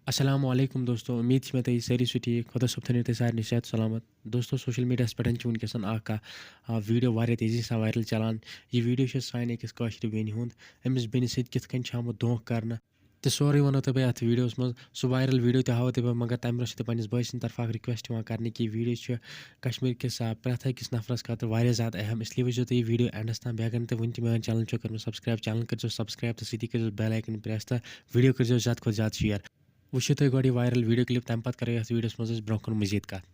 السلام علیکم دوستو امید میں تھی ساری سو ٹھیک خدا صٲب تھٲینو تۄہہِ سارنٕے صحت سلامت دوستو سوشل میٖڈیاہَس پٮ۪ٹھ چھُ وٕنکٮ۪س اکھ ویٖڈیو واریاہ تیزی سان وایرل چلان یہِ ویٖڈیو چھُ سانہِ أکِس کٲشرِ بیٚنہِ ہُنٛد أمِس بیٚنہِ سۭتۍ کِتھ کٔنۍ چھُ آمُت دھوکہٕ کرنہٕ تہٕ سورُے وَنو تۄہہِ بہٕ اَتھ ویٖڈیوَس منٛز سُہ وایرل ویٖڈیو تہِ ہاوو تۄہہِ بہٕ مگر تَمہِ برونٛہہ چھُ تۄہہِ پنٛنِس بٲے سٕنٛدِ طرفہٕ اکھ رِکوٮ۪سٹ یِوان کرنہٕ کہِ یہِ ویٖڈیو چھُ کشمیٖر کِس پرٛٮ۪تھ أکِس نفرس خٲطرٕ واریاہ زیادٕ اہم اسلیے وٕچھزیو تُہۍ یہِ ویٖڈیو اینڈَس تام بیٚیہِ اگر نہٕ تُہۍ وٕنہِ تہِ میون چینل چھُو کوٚرمُت سبسکرایب چینل کٔرۍزیو سبسکرایب تہٕ سۭتی کٔرۍزیو بیل آیکن پرٛٮ۪س تہٕ ویٖڈیو کٔرۍزیو زیادٕ کھۄتہٕ زیادٕ شِیر وٕچھِو تُہۍ گۄڈٕ یہِ وایرل ویٖڈیو کلپ تَمہِ پتہٕ کرو یَتھ ویٖڈیوَس منٛز أسۍ برونٛہہ کُن مٔزیٖد کَتھ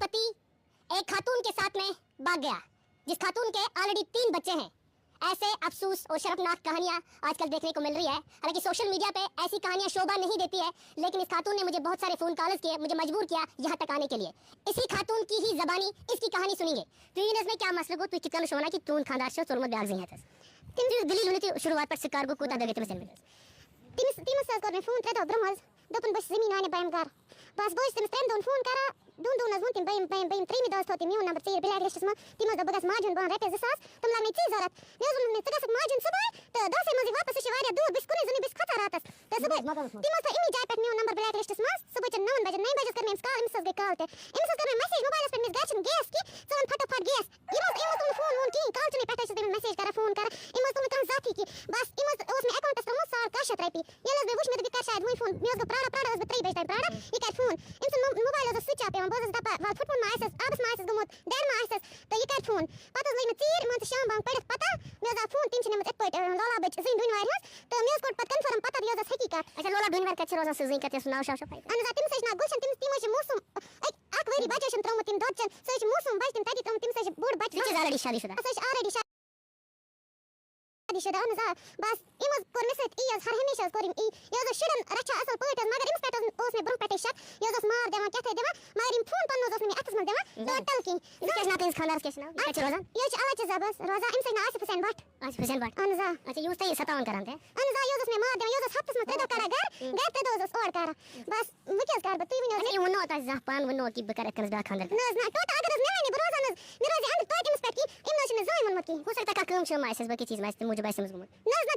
पति एक खातून के साथ में भाग गया जिस खातून के ऑलरेडी 3 बच्चे हैं। ऐसे अफसोस और शर्मनाक कहानियां आजकल देखने को मिल रही है। हालांकि सोशल मीडिया पे ऐसी कहानियां शोभा नहीं देती है, लेकिन इस खातून ने मुझे बहुत सारे फोन कॉल्स किए, मुझे मजबूर किया यहाँ तक आने के लिए। इसी खातून की ही जबानी इसकी कहानी सुनेंगे। तो में क्या मसला गो तु कितना शोना कि तून खानदार से सोलमत ब्याग नहीं है तिम दलील होने थी शुरुआत पर शिकार को कोता दगे तिम तिम कर फोन त्रे ब्रह्मज दोपन बस जमीन आने बायम कर बस बोस तिम स्ट्रेम दोन फोन करा दोन नजमन तिम बायम त्रीमी दोस्त होती मियो नंबर 4 ब्लैक लिस्ट में तिम द बगस मार्जिन बन रहते जसास तुम लाग में चीज जरूरत नेजम में तगस मार्जिन सुबह तो दस मजी वापस शिवारिया दूर बिस कुने जनी बिस खता रातस तो सुबह तिम तो इमी जाय पे मियो नंबर ब्लैक लिस्ट में सुबह 9 बजे कर में स्कार इमसस के कॉल थे इमसस कर में मैसेज मोबाइल पे मिस गैस गैस की चलन फटाफट गैस इमस तुम फोन की कॉल चुने पैटे से मैसेज करा फोन करा इमस तुम कहां जाती की बस इमस उसमें अकाउंट से सार का शतरपी ये लज वुश में भी कर शायद वही फोन मियो प्राड़ा बस 3 बजे प्राड़ा ये कर फोन इमस मोबाइल से स्विच ऑफ है बस दपा वाल फुटबॉल माइसस आबस माइसस गमोत देर माइसस तो ये कर फोन पता लई में तीर मन शाम बांग पड़त पता मियो फोन तीन ने मत पट लोला बच जिन दुन वार तो मियो कोट पत कंफर्म पता दियो जस हकीकत अच्छा लोला दुन वार कच्चे रोजा से जिन कते सुनाओ शाशो अन जा तिम से ना गुलशन तिम से मौसम एक वेरी बचन ट्राउमा तिम दोचन सच मौसम बच तिम तदी तिम से बोर्ड बच विच इज ऑलरेडी शादीशुदा सच ऑलरेडी शादीशुदा अन जा बस इमस कोर मिसत इयस हर हमेशा कोरिम इ यो जो शिरन रचा असल पोइट मगर इमस पेट ओस में ब्रों पेटे शक यो जो मार देवा कथे देवा मगर इम फोन पन्नो जो में अतस में देवा टोटल की इसके ना किस खानदार के ना कच्चे रोजा यो च आला च बस रोजा इम से ना 80% बट 80% बट अन जा अच्छा यूज तई 57 करंते अन जा यो जो में मार देवा यो जो हफ्ते में तेदो करा घर तेदो जो और करा बस वकिस कर बतु विनो ये वनो ता जापान वनो की बकर कर दा खानदार ना टोट अगर ने बरोजा न निराज अंद तो इमस पेट की इम नश में जाय मन मत की हो सकता का काम छ माइसेस बकी चीज माइस मुझे बाइस समझ ना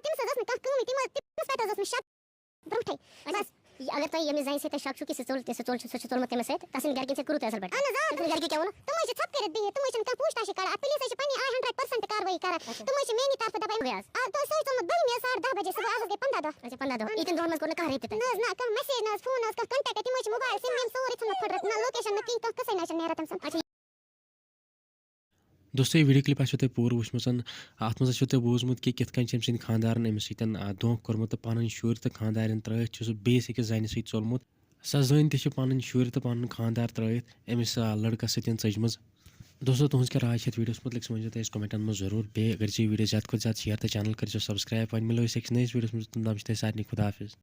तिम से जस में का काम तिम पेट जस में शक ब्रोठे बस अगर तो ये में जाइन से ते शक की से चोल मत में से तसिन घर के से करू ते असल बट अन जा घर की क्या होना तुम मुझे छप कर दे तुम मुझे का पूछताछ करा पुलिस से पनी 100% कार्रवाई करा तुम मुझे मेनी तरफ दबाई व्यास तो सही तुम बल में 10 बजे सुबह आज के 15 दो अच्छा 15 दो इतन रोल में को कह रहे थे ना का मैसेज ना फोन ना का कांटेक्ट तुम मुझे मोबाइल सिम में सोरी तुम पड़ ना लोकेशन ना किंग का कैसे ना नेरा तुम دوستو یہ ویڈیو کلپ آسیو تۄہہِ پوٗرٕ وٕچھمٕژ اَتھ منٛز آسیو تۄہہِ بوٗزمُت کہِ کِتھ کٔنۍ چھِ أمۍ سٕنٛدۍ خانٛدارَن أمِس سۭتۍ دھوکہٕ کوٚرمُت تہٕ پَنٕنۍ شُرۍ تہٕ خانٛدارٮ۪ن ترٛٲیِتھ چھُ سُہ بیٚیِس أکِس زَنہِ سۭتۍ ژوٚلمُت سۄ زٔنۍ تہِ چھِ پَنٕنۍ شُرۍ تہٕ پَنُن خانٛدار ترٛٲیِتھ أمِس لٔڑکَس سۭتۍ ژٔجمٕژ دوستو تُہٕنٛز کیٛاہ راے چھِ یَتھ ویٖڈیوَس متعلق سُہ ؤنۍزیو تُہۍ اَسہِ کومٮ۪نٛٹَن منٛز ضروٗر بیٚیہِ کٔرۍزیو یہِ ویٖڈیو زیادٕ کھۄتہٕ زیادٕ شِیر تہٕ چینل کٔرۍزیو سبسکرایب وۄنۍ مِلو أسۍ أکِس نٔیِس ویٖڈیوَس منٛز توٚتام چھِ تۄہہِ سارنٕے خُدا حافِظ